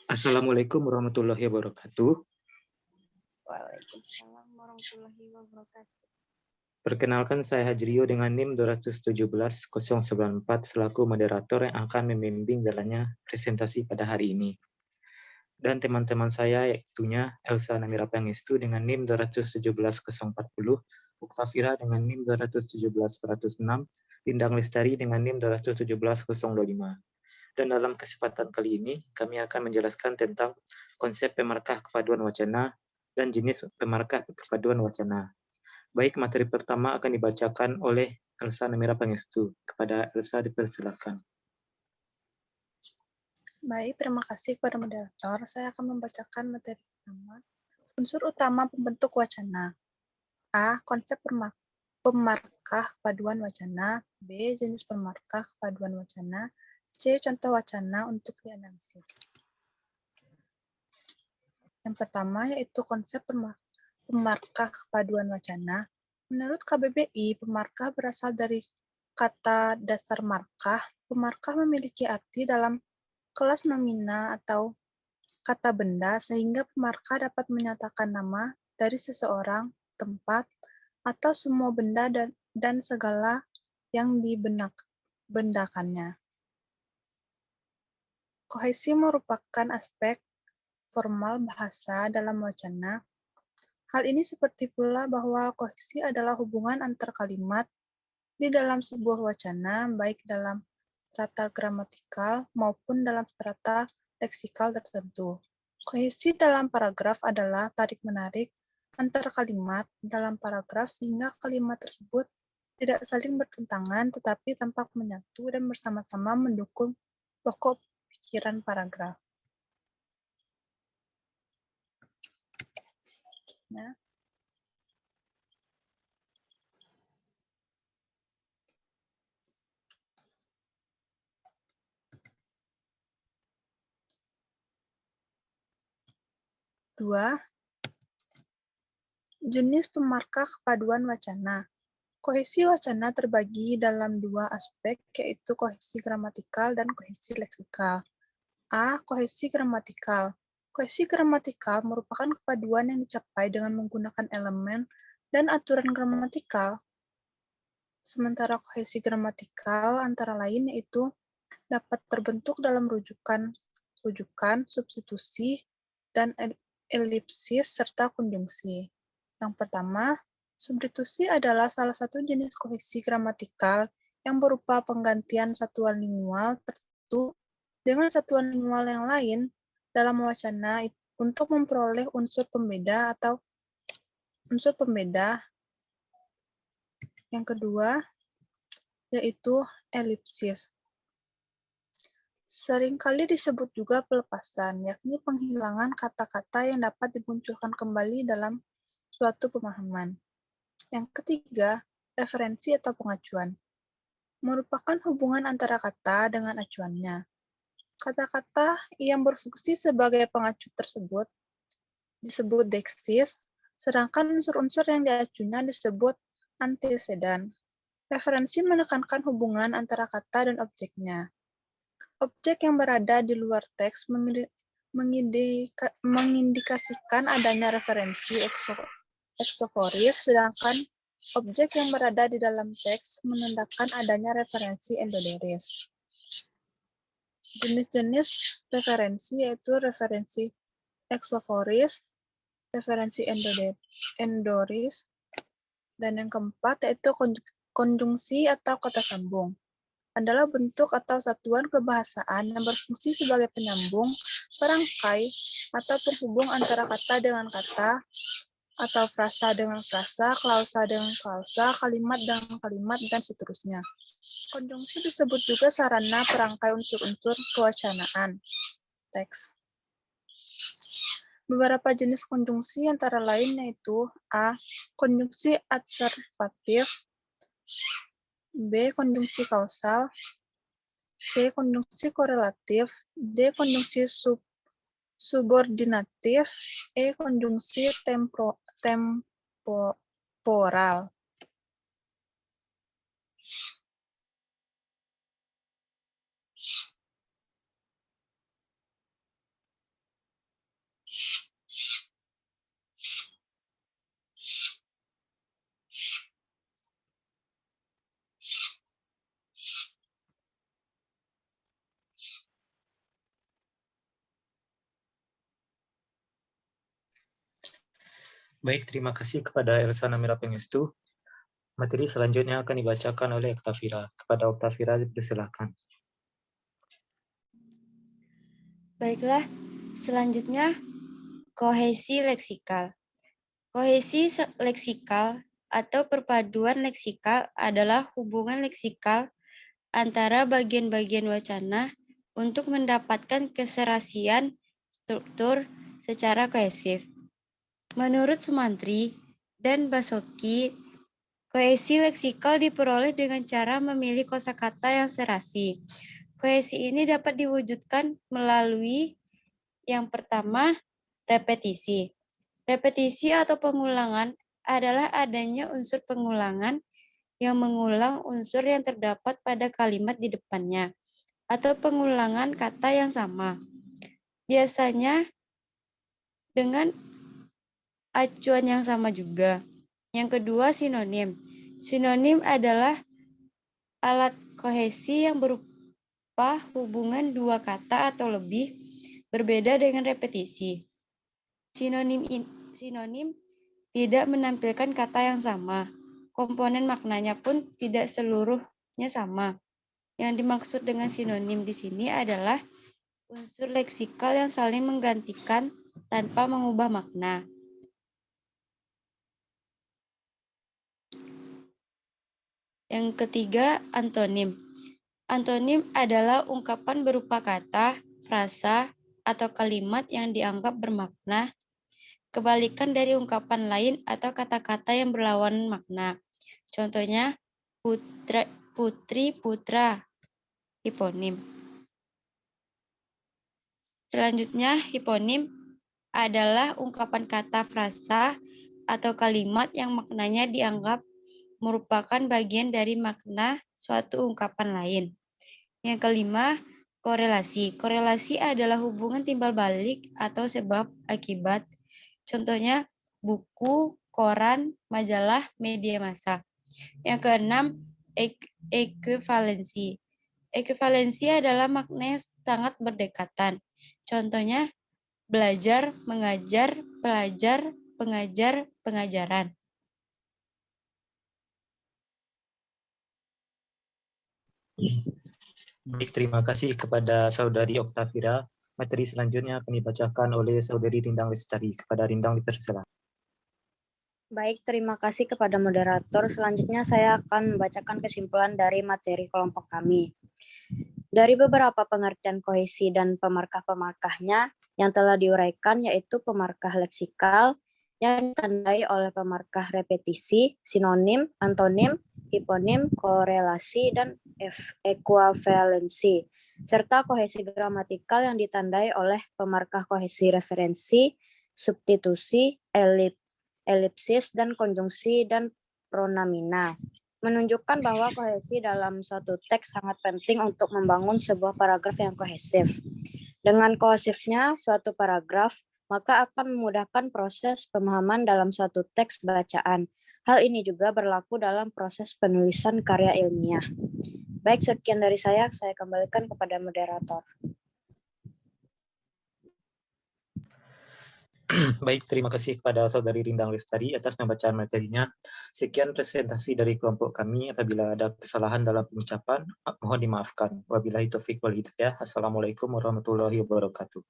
Assalamualaikum warahmatullahi wabarakatuh. Waalaikumsalam warahmatullahi wabarakatuh. Perkenalkan saya Hajrio dengan NIM 217.094 selaku moderator yang akan membimbing jalannya presentasi pada hari ini. Dan teman-teman saya yaitunya Elsa Namira Pangestu dengan NIM 217.040, Muktafira dengan NIM 217.106, Lindang Lestari dengan NIM 217.025. Dan dalam kesempatan kali ini, kami akan menjelaskan tentang konsep pemarkah kepaduan wacana dan jenis pemarkah kepaduan wacana. Baik, materi pertama akan dibacakan oleh Elsa Namira Pangestu. Kepada Elsa dipersilakan. Baik, terima kasih kepada moderator. Saya akan membacakan materi pertama. Unsur utama pembentuk wacana. A. Konsep pemarkah kepaduan wacana. B. Jenis pemarkah kepaduan wacana. C. Contoh wacana untuk dianalisis. Yang pertama yaitu konsep pemarkah kepaduan wacana. Menurut KBBI, pemarkah berasal dari kata dasar markah. Pemarkah memiliki arti dalam kelas nomina atau kata benda, sehingga pemarkah dapat menyatakan nama dari seseorang, tempat, atau semua benda dan segala yang dibendakannya. Kohesi merupakan aspek formal bahasa dalam wacana. Hal ini seperti pula bahwa kohesi adalah hubungan antar kalimat di dalam sebuah wacana, baik dalam strata gramatikal maupun dalam strata leksikal tertentu. Kohesi dalam paragraf adalah tarik-menarik antar kalimat dalam paragraf sehingga kalimat tersebut tidak saling bertentangan tetapi tampak menyatu dan bersama-sama mendukung pokok pikiran paragraf. Nah, dua, jenis pemarkah kepaduan wacana. Kohesi wacana terbagi dalam dua aspek, yaitu kohesi gramatikal dan kohesi leksikal. A. Kohesi gramatikal. Kohesi gramatikal merupakan kepaduan yang dicapai dengan menggunakan elemen dan aturan gramatikal. Sementara kohesi gramatikal antara lain yaitu dapat terbentuk dalam rujukan, substitusi, dan elipsis serta konjungsi. Yang pertama, substitusi adalah salah satu jenis kohesi gramatikal yang berupa penggantian satuan lingual tertentu dengan satuan lingual yang lain dalam wacana untuk memperoleh unsur pembeda atau unsur pembeda. Yang kedua, yaitu elipsis. Seringkali disebut juga pelepasan, yakni penghilangan kata-kata yang dapat dimunculkan kembali dalam suatu pemahaman. Yang ketiga, referensi atau pengacuan. Merupakan hubungan antara kata dengan acuannya. Kata-kata yang berfungsi sebagai pengacu tersebut disebut deksis, sedangkan unsur-unsur yang diacunya disebut antecedan. Referensi menekankan hubungan antara kata dan objeknya. Objek yang berada di luar teks mengindikasikan adanya referensi eksoforis, sedangkan objek yang berada di dalam teks menandakan adanya referensi endoderis. Jenis-jenis referensi yaitu referensi eksoforis, referensi endoris, dan yang keempat yaitu konjungsi atau kata sambung. Adalah bentuk atau satuan kebahasaan yang berfungsi sebagai penyambung, perangkai, atau penghubung antara kata dengan kata, atau frasa dengan frasa, klausa dengan klausa, kalimat dengan kalimat, dan seterusnya. Konjungsi disebut juga sarana perangkai unsur-unsur kewacanaan teks. Beberapa jenis konjungsi antara lain yaitu A. Konjungsi adservatif, B. Konjungsi kausal, C. Konjungsi korelatif, D. Konjungsi subordinatif, E. Konjungsi temporal. Baik, terima kasih kepada Elsa Namira Pangestu. Materi selanjutnya akan dibacakan oleh Oktavira. Kepada Oktavira, dipersilakan. Baiklah, selanjutnya kohesi leksikal. Kohesi leksikal atau perpaduan leksikal adalah hubungan leksikal antara bagian-bagian wacana untuk mendapatkan keserasian struktur secara kohesif. Menurut Sumantri dan Basoki, kohesi leksikal diperoleh dengan cara memilih kosakata yang serasi. Kohesi ini dapat diwujudkan melalui yang pertama, repetisi. Repetisi atau pengulangan adalah adanya unsur pengulangan yang mengulang unsur yang terdapat pada kalimat di depannya, atau pengulangan kata yang sama. Biasanya dengan acuan yang sama juga. Yang kedua, sinonim. Sinonim adalah alat kohesi yang berupa hubungan dua kata atau lebih berbeda dengan repetisi. Sinonim tidak menampilkan kata yang sama. Komponen maknanya pun tidak seluruhnya sama. Yang dimaksud dengan sinonim di sini adalah unsur leksikal yang saling menggantikan tanpa mengubah makna. Yang ketiga, antonim. Antonim adalah ungkapan berupa kata, frasa, atau kalimat yang dianggap bermakna kebalikan dari ungkapan lain atau kata-kata yang berlawanan makna. Contohnya, putri, putra, hiponim. Selanjutnya, hiponim adalah ungkapan kata, frasa, atau kalimat yang maknanya dianggap merupakan bagian dari makna suatu ungkapan lain. Yang kelima, korelasi. Korelasi adalah hubungan timbal balik atau sebab akibat. Contohnya, buku, koran, majalah, media massa. Yang keenam, ekuivalensi. Ekuivalensi adalah makna yang sangat berdekatan. Contohnya, belajar, mengajar, pelajar, pengajar, pengajaran. Baik, terima kasih kepada Saudari Oktavira. Materi selanjutnya akan dibacakan oleh Saudari Rindang Lestari. Kepada Rindang, dipersilakan. Baik, terima kasih kepada moderator. Selanjutnya saya akan membacakan kesimpulan dari materi kelompok kami. Dari beberapa pengertian kohesi dan pemarkah-pemarkahnya yang telah diuraikan, yaitu pemarkah leksikal yang ditandai oleh pemarkah repetisi, sinonim, antonim, hiponim, korelasi, dan ekuivalensi, serta kohesi gramatikal yang ditandai oleh pemarkah kohesi referensi, substitusi, elipsis, dan konjungsi dan pronamina, menunjukkan bahwa kohesi dalam suatu teks sangat penting untuk membangun sebuah paragraf yang kohesif. Dengan kohesifnya suatu paragraf, maka akan memudahkan proses pemahaman dalam suatu teks bacaan. Hal ini juga berlaku dalam proses penulisan karya ilmiah. Baik, sekian dari saya kembalikan kepada moderator. Baik, terima kasih kepada Saudari Rindang Lestari atas pembacaan materinya. Sekian presentasi dari kelompok kami. Apabila ada kesalahan dalam pengucapan, mohon dimaafkan. Wabillahi taufiq wal hidayah. Assalamualaikum warahmatullahi wabarakatuh.